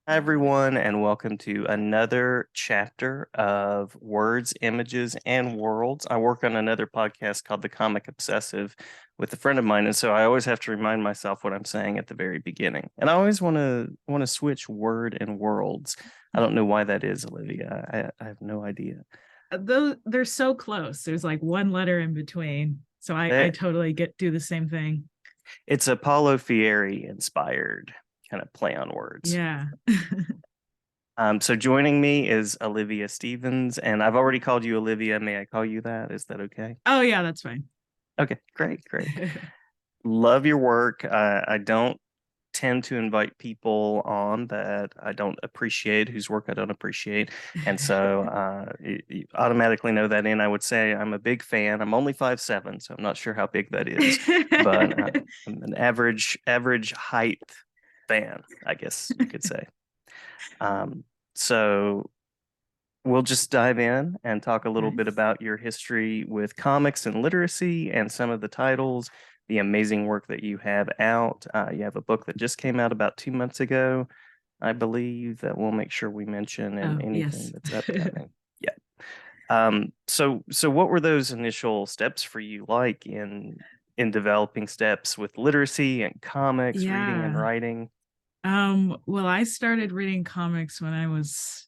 Hi, everyone, and welcome to another chapter of Words, Images, and Worlds. I work on another podcast called The Comic Obsessive with a friend of mine, and so I always have to remind myself what I'm saying at the very beginning. And I always want to switch word and worlds. I don't know why that is, Olivia. I have no idea. Those they're so close. There's like one letter in between. So I That totally get do the same thing. it's a Paulo Fieri inspired kind of play on words. Yeah. So joining me is Olivia Stephens, and I've already called you Olivia. May I call you that? Is that okay? Oh yeah, that's fine. Okay, great, great. Love your work. I don't tend to invite people on that I don't appreciate, whose work I don't appreciate. And so you automatically know that in. I would say I'm a big fan. I'm only 5'7", so I'm not sure how big that is, but I'm an average height fan, I guess you could say. Um, so we'll just dive in and talk a little bit Nice. about your history with comics and literacy and some of the titles, the amazing work that you have out. You have a book that just came out about 2 months ago, I believe, that we'll make sure we mention and Oh, anything yes. that's upcoming. Yeah. So what were those initial steps for you like in developing steps with literacy and comics, reading and Yeah. writing? Well, I started reading comics when I was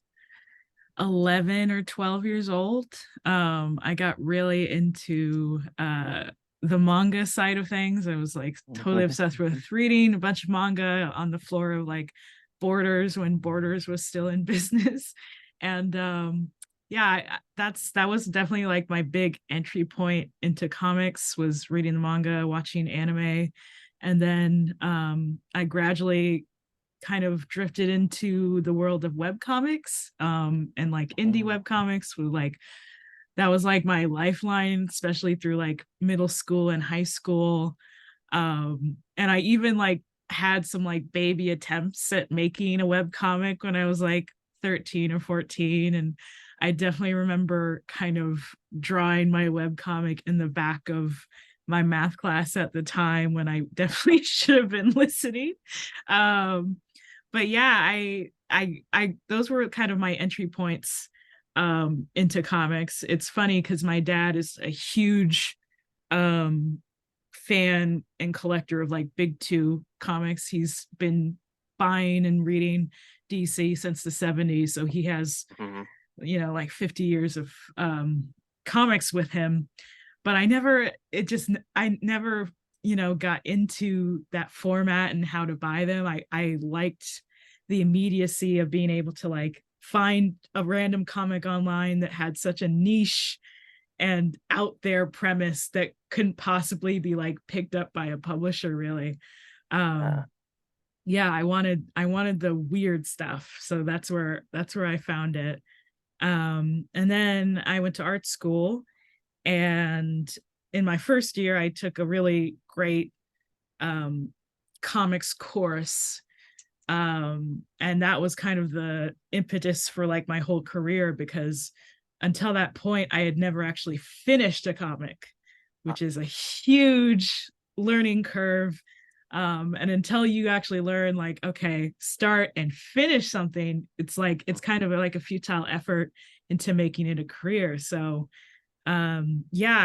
11 or 12 years old. I got really into the manga side of things. I was like totally obsessed with reading a bunch of manga on the floor of like Borders when Borders was still in business. And yeah, that was definitely like my big entry point into comics was reading the manga, watching anime. And then I gradually kind of drifted into the world of web comics and like indie web comics with like that was like my lifeline, especially through like middle school and high school. And I even like had some like baby attempts at making a web comic when I was like 13 or 14. And I definitely remember kind of drawing my web comic in the back of my math class at the time when I definitely should have been listening. Um, but yeah, I those were kind of my entry points into comics. It's funny because my dad is a huge um fan and collector of like big two comics. He's been buying and reading DC since the 70s. So he has, Mhm. like 50 years of comics with him. But I never, got into that format and how to buy them. I liked the immediacy of being able to like find a random comic online that had such a niche and out there premise that couldn't possibly be like picked up by a publisher really. Uh, Yeah, I wanted the weird stuff, so that's where I found it. And then I went to art school, and in my first year I took a really great um comics course, and that was kind of the impetus for like my whole career, because until that point I had never actually finished a comic, which is a huge learning curve. And until you actually learn like, okay, start and finish something, it's like it's kind of like a futile effort into making it a career. So yeah,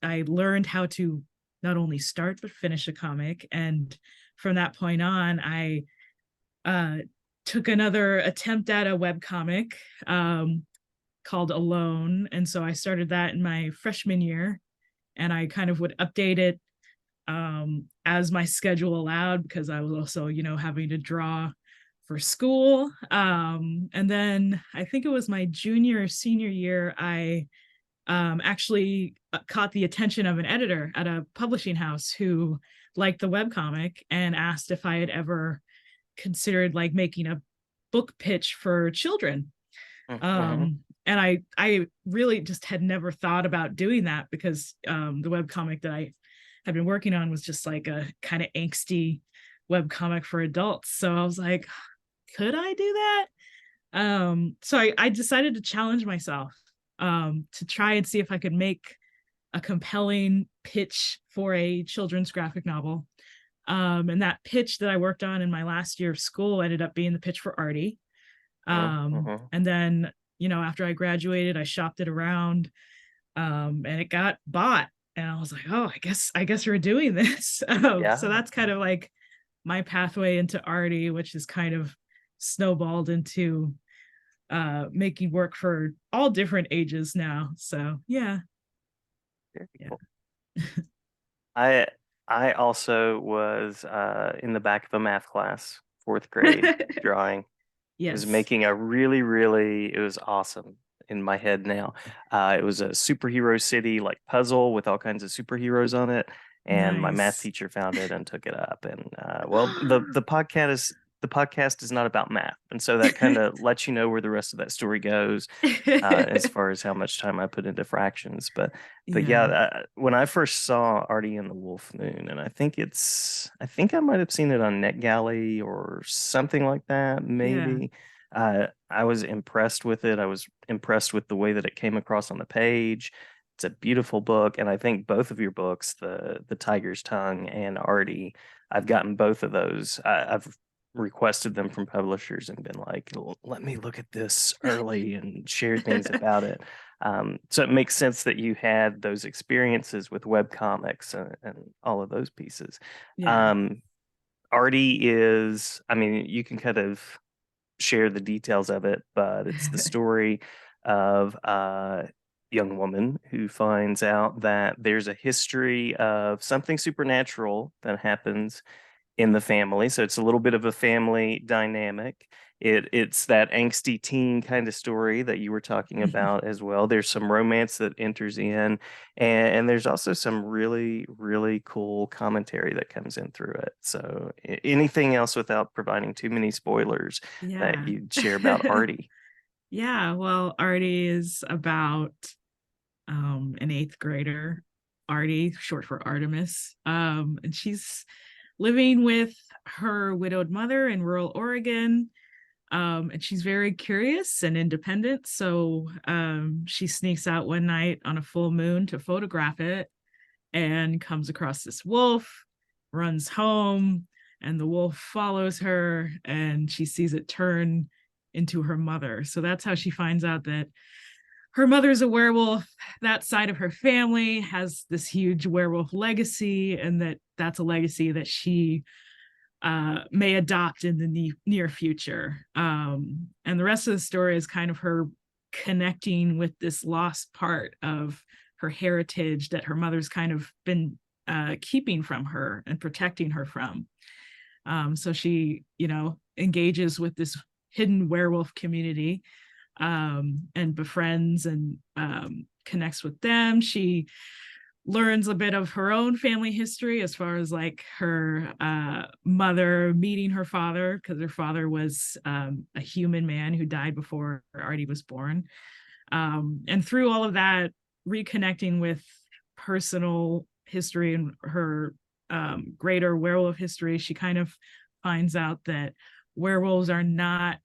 I learned how to not only start but finish a comic, and from that point on I uh, took another attempt at a web comic called Alone. And so I started that in my freshman year, and I kind of would update it as my schedule allowed, because I was also, having to draw for school. And then I think it was my junior or senior year, I actually caught the attention of an editor at a publishing house who liked the webcomic and asked if I had ever considered like making a book pitch for children. mhm. And I really just had never thought about doing that, because the web comic that I had been working on was just like a kind of angsty web comic for adults. So I was like, could I do that? So I decided to challenge myself, to try and see if I could make a compelling pitch for a children's graphic novel. And that pitch that I worked on in my last year of school ended up being the pitch for Artie. Mm-hmm. And then, after I graduated, I shopped it around, and it got bought. And I was like, oh, I guess we're doing this. So Yeah. that's kind of like my pathway into Artie, which is kind of snowballed into making work for all different ages now. So yeah. Very Yeah. cool. I I also was in the back of a math class, fourth grade, drawing. Was Yes. making a it was awesome in my head now. It was a superhero city like puzzle with all kinds of superheroes on it. And my math Nice. teacher found it and took it up. And well, the podcast is not about math. And so that kind of lets you know where the rest of that story goes, as far as how much time I put into fractions. But yeah, Yeah. when I first saw Artie and the Wolf Moon, and I think I might have seen it on NetGalley or something like that, Yeah. maybe. I was impressed with it. I was impressed with the way that it came across on the page. It's a beautiful book, and I think both of your books, the Tiger's Tongue and Artie, I've gotten both of those. I've requested them from publishers and been like, let me look at this early and share things about it. So it makes sense that you had those experiences with web comics and all of those pieces. Yeah. Um, Artie is, I mean, you can kind of share the details of it, but it's the story of a young woman who finds out that there's a history of something supernatural that happens in the family. So it's a little bit of a family dynamic. It's that angsty teen kind of story that you were talking about as well. There's some romance that enters in, and there's also some really, really cool commentary that comes in through it. So anything else without providing too many spoilers that Yeah. you'd share about Artie? Yeah. Well, Artie is about an eighth grader, Artie, short for Artemis. And she's living with her widowed mother in rural Oregon. And she's very curious and independent. So she sneaks out one night on a full moon to photograph it and comes across this wolf, runs home, and the wolf follows her and she sees it turn into her mother. So that's how she finds out that her mother's a werewolf. That side of her family has this huge werewolf legacy, and that's a legacy that she may adopt in the near future. And the rest of the story is kind of her connecting with this lost part of her heritage that her mother's kind of been keeping from her and protecting her from. So she, engages with this hidden werewolf community, and befriends and connects with them. She learns a bit of her own family history as far as like her mother meeting her father, because her father was a human man who died before Artie was born. And through all of that, reconnecting with personal history and her greater werewolf history, she kind of finds out that werewolves are not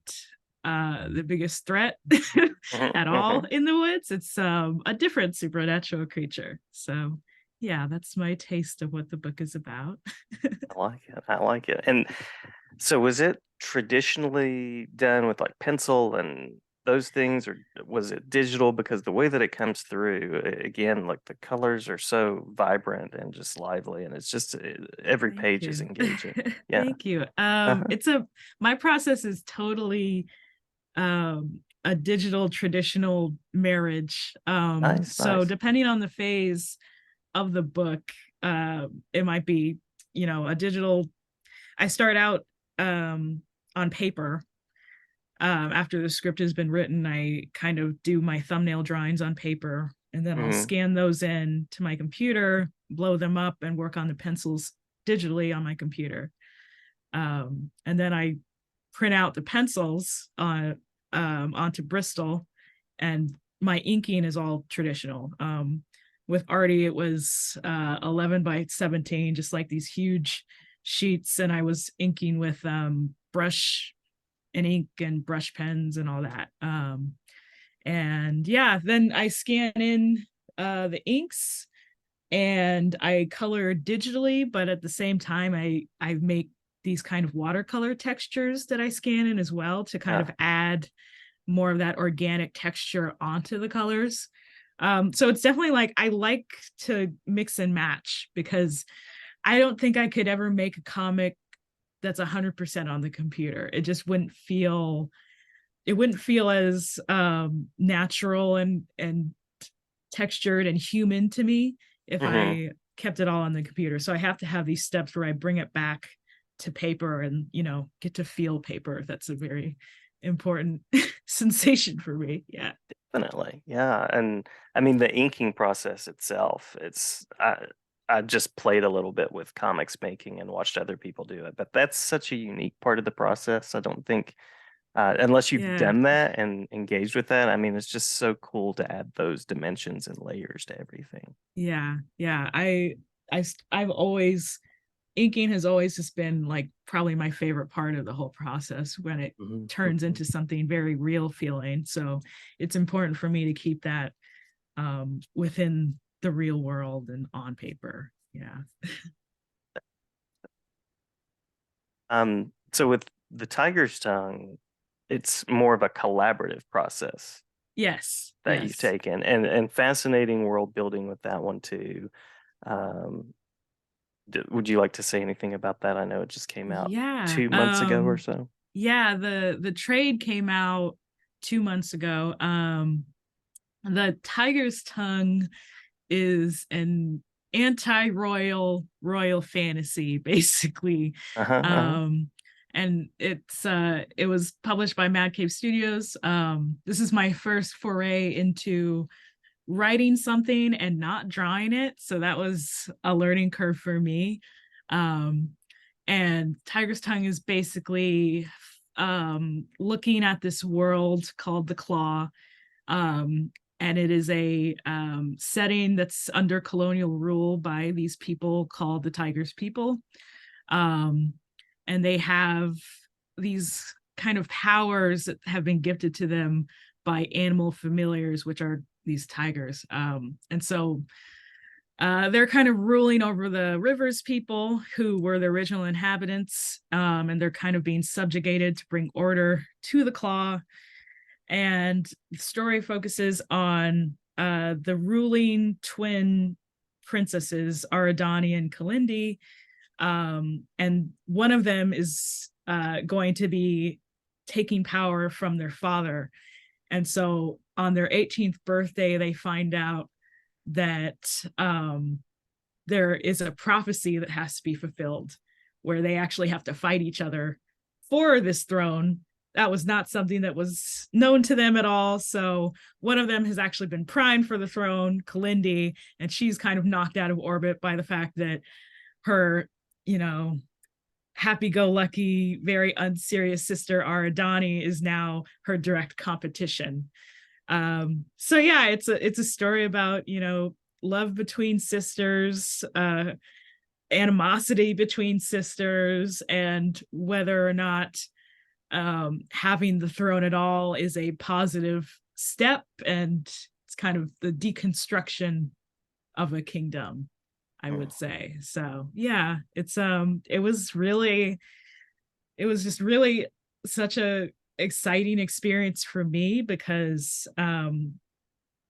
the biggest threat at all Mhm. in the woods. It's a different supernatural creature. So, yeah, that's my taste of what the book is about. I like it. I like it. And so was it traditionally done with like pencil and those things, or was it digital? Because the way that it comes through, again, like the colors are so vibrant and just lively, and it's just every Thank page is you. engaging. Yeah. Thank you. Uh-huh. My process is totally a digital traditional marriage. Nice, So nice. depending on the phase of the book, it might be, a digital. I start out on paper. After the script has been written, I kind of do my thumbnail drawings on paper, and then I'll Hmm. scan those in to my computer, blow them up, and work on the pencils digitally on my computer. And then I print out the pencils onto Bristol, and my inking is all traditional. With Artie, it was 11 by 17, just like these huge sheets, and I was inking with brush and ink and brush pens and all that. And yeah, then I scan in the inks and I color digitally, but at the same time I make these kind of watercolor textures that I scan in as well to kind of Yeah. add more of that organic texture onto the colors. So it's definitely like I like to mix and match, because I don't think I could ever make a comic that's 100% on the computer. It just wouldn't feel as natural and textured and human to me if Hmm. I kept it all on the computer. So I have to have these steps where I bring it back to paper and, get to feel paper. That's a very important sensation for me. Yeah. Definitely. Yeah. And I mean, the inking process itself, I just played a little bit with comics making and watched other people do it, but that's such a unique part of the process. I don't think, unless you've Yeah. done that and engaged with that, I mean, it's just so cool to add those dimensions and layers to everything. Yeah. Yeah. I've always, inking has always just been like probably my favorite part of the whole process when it Mhm, turns mhm. into something very real feeling. So it's important for me to keep that within the real world and on paper. Yeah. So with the tiger's tongue, it's more of a collaborative process Yes. that you've Yes. taken, and fascinating world building with that one too. Um, would you like to say anything about that? I know it just came out Yeah. 2 months ago or so. Yeah, the trade came out 2 months ago. The Tiger's Tongue is an anti-royal fantasy, basically. Uh-huh, uh-huh. um and it was published by Mad Cave Studios. This is my first foray into writing something and not drawing it, so that was a learning curve for me. um and Tiger's Tongue is basically looking at this world called the Claw. um, and it is a setting that's under colonial rule by these people called the Tigers people. Um, and they have these kind of powers that have been gifted to them by animal familiars, which are these tigers. And so they're kind of ruling over the rivers people who were the original inhabitants, and they're kind of being subjugated to bring order to the Claw. And the story focuses on the ruling twin princesses, Aradani and Kalindi. And one of them is going to be taking power from their father. And so on their 18th birthday, they find out that there is a prophecy that has to be fulfilled, where they actually have to fight each other for this throne. That was not something that was known to them at all. So one of them has actually been primed for the throne, Kalindi, and she's kind of knocked out of orbit by the fact that her, you know, happy-go-lucky, very unserious sister Aradani is now her direct competition. So yeah, it's a story about, love between sisters, animosity between sisters, and whether or not having the throne at all is a positive step, and it's kind of the deconstruction of a kingdom, I would Mhm. say. So yeah, it was just really such a exciting experience for me, because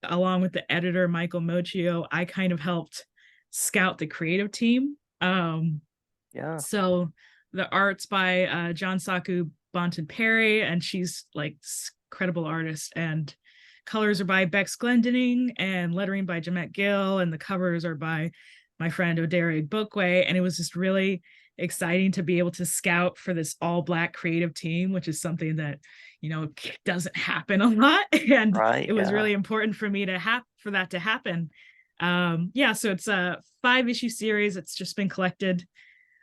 along with the editor Michael Mochio, I kind of helped scout the creative team. Yeah. So the art's by John Saku Bonton Perry, and she's like this incredible artist. And colors are by Bex Glendinning, and lettering by Jeanette Gill, and the covers are by my friend Odere Bookway. And it was just really exciting to be able to scout for this all Black creative team, which is something that doesn't happen a lot. And Right. it was Yeah. really important for me to have for that to happen. Yeah, so it's a 5-issue series. It's just been collected.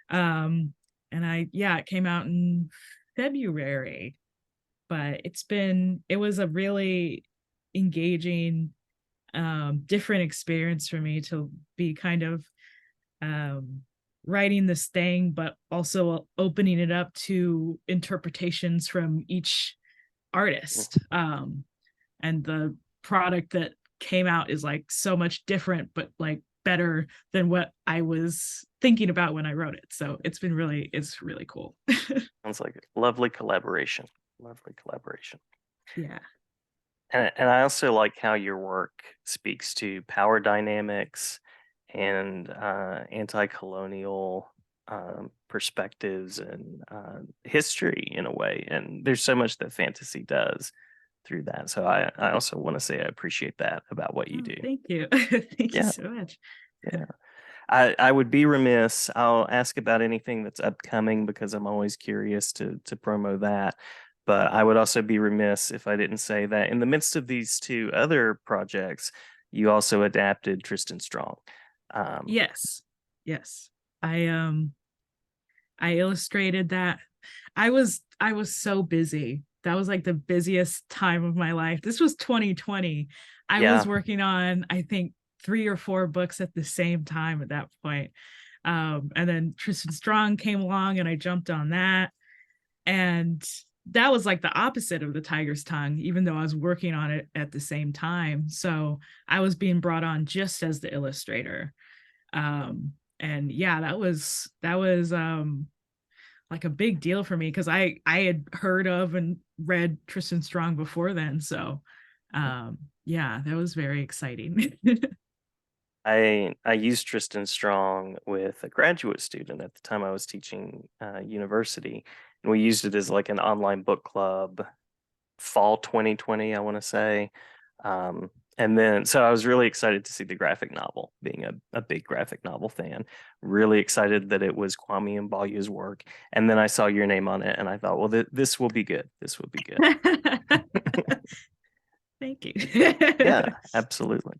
um it came out in February, but it was a really engaging, different experience for me to be kind of um writing this thing, but also opening it up to interpretations from each artist. And the product that came out is like so much different, but like better than what I was thinking about when I wrote it. So it's really cool. Sounds like a lovely collaboration. Lovely collaboration. Yeah. And I also like how your work speaks to power dynamics and anti-colonial perspectives and history in a way. And there's so much that fantasy does through that. So I also want to say I appreciate that about what you Oh, do. thank you. Thank you Yeah, so much. yeah. I would be remiss. I'll ask about anything that's upcoming because I'm always curious to promo that. But I would also be remiss if I didn't say that in the midst of these two other projects, you also adapted Tristan Strong. Um, Yes. Yes. I illustrated that. I was so busy. That was like the busiest time of my life. This was 2020. I was yeah, working on, I think, 3 or 4 books at the same time at that point. And then Tristan Strong came along and I jumped on that. And that was like the opposite of the Tiger's Tongue, even though I was working on it at the same time. So I was being brought on just as the illustrator. And yeah, that was like a big deal for me because I had heard of and read Tristan Strong before then. So yeah, that was very exciting. I used Tristan Strong with a graduate student at the time I was teaching university, and we used it as like an online book club fall 2020, I want to say. And then, so I was really excited to see the graphic novel, being a big graphic novel fan, really excited that it was Kwame Mbalu's work. And then I saw your name on it and I thought, well, this will be good. This will be good. Thank you. Yeah, absolutely.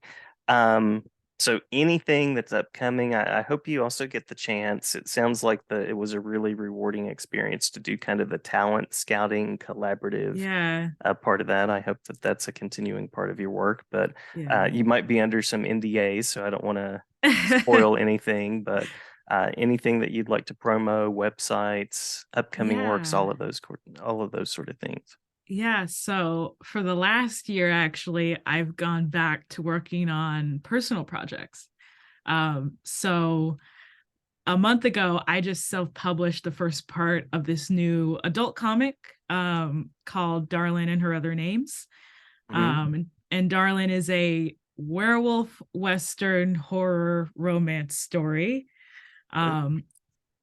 Um, so anything that's upcoming, I hope you also get the chance. It sounds like it was a really rewarding experience to do kind of the talent scouting collaborative Yeah, part of that. I hope that that's a continuing part of your work, but yeah. you might be under some NDAs, so I don't want to spoil anything, but anything that you'd like to promo, websites, upcoming works, Yeah. all of those sort of things. Yeah, so for the last year, actually, I've gone back to working on personal projects. So a month ago, I just self-published the first part of this new adult comic called Darlin and Her Other Names. Hmm. And Darlin is a werewolf Western horror romance story. Um,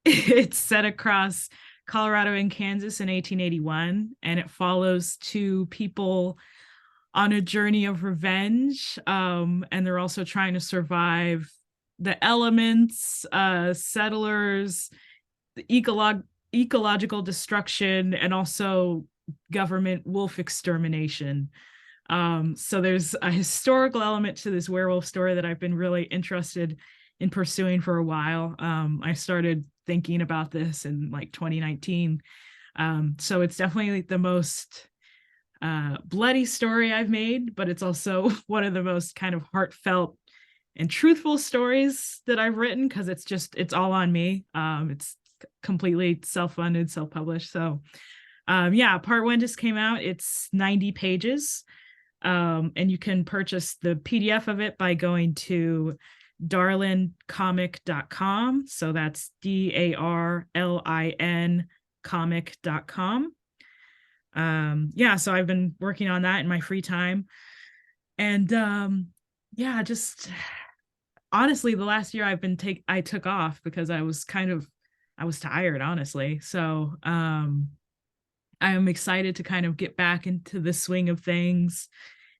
it's set across Colorado and Kansas in 1881, and it follows two people on a journey of revenge. And they're also trying to survive the elements, settlers, the ecological destruction, and also government wolf extermination. So there's a historical element to this werewolf story that I've been really interested in pursuing for a while. I started thinking about this in like 2019. So it's definitely the most bloody story I've made, but it's also one of the most kind of heartfelt and truthful stories that I've written because it's all on me. It's completely self-funded, self-published. So yeah, part one just came out. It's 90 pages. And you can purchase the PDF of it by going to darlincomic.com. So that's DARLIN comic.com. Yeah, so I've been working on that in my free time. And yeah, just honestly, the last year I took off because I was tired, honestly. So I am excited to kind of get back into the swing of things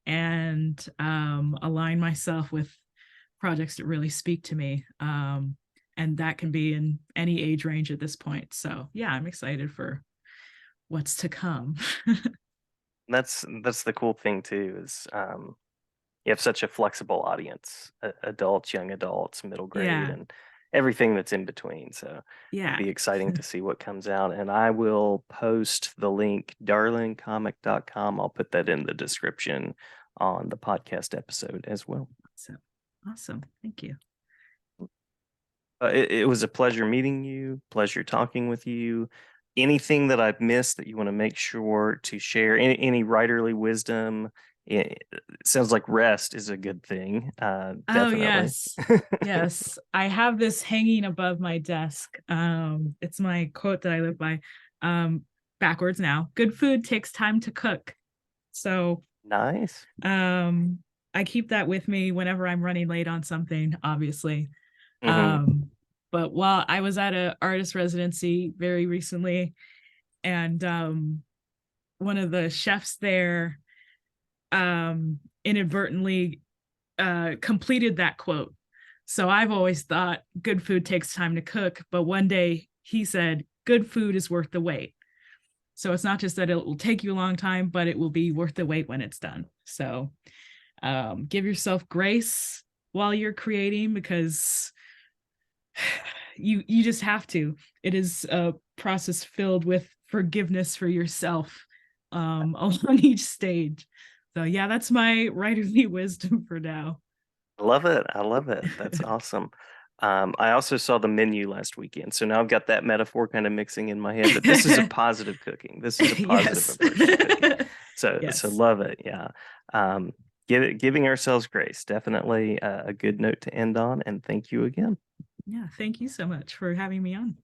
and align myself with projects that really speak to me. And that can be in any age range at this point. So yeah, I'm excited for what's to come. That's the cool thing too, is you have such a flexible audience, adults, young adults, middle grade, Yeah. and everything that's in between. So it'll Yeah. be exciting to see what comes out. And I will post the link, darlincomic.com. I'll put that in the description on the podcast episode as well. So awesome. Thank you. It was a pleasure meeting you, pleasure talking with you. Anything that I've missed that you want to make sure to share, any writerly wisdom, it sounds like rest is a good thing. Oh, Definitely. yes. Yes. I have this hanging above my desk. It's my quote that I live by. Um, Backwards now. Good food takes time to cook. So, Nice. um, I keep that with me whenever I'm running late on something, obviously. Hmm. Um, but while I was at a artist residency very recently, and one of the chefs there inadvertently completed that quote. So I've always thought good food takes time to cook, but one day he said good food is worth the wait. So it's not just that it will take you a long time, but it will be worth the wait when it's done. So give yourself grace while you're creating, because you just have to. It is a process filled with forgiveness for yourself along each stage. So yeah, that's my writerly wisdom for now. I love it. I love it. That's awesome. I also saw the menu last weekend, so now I've got that metaphor kind of mixing in my head. But this is a positive cooking. This is a positive Yes. approach to cooking. So Yes. love it. Yeah. Um, giving ourselves grace, definitely a good note to end on. And thank you again. Yeah, thank you so much for having me on.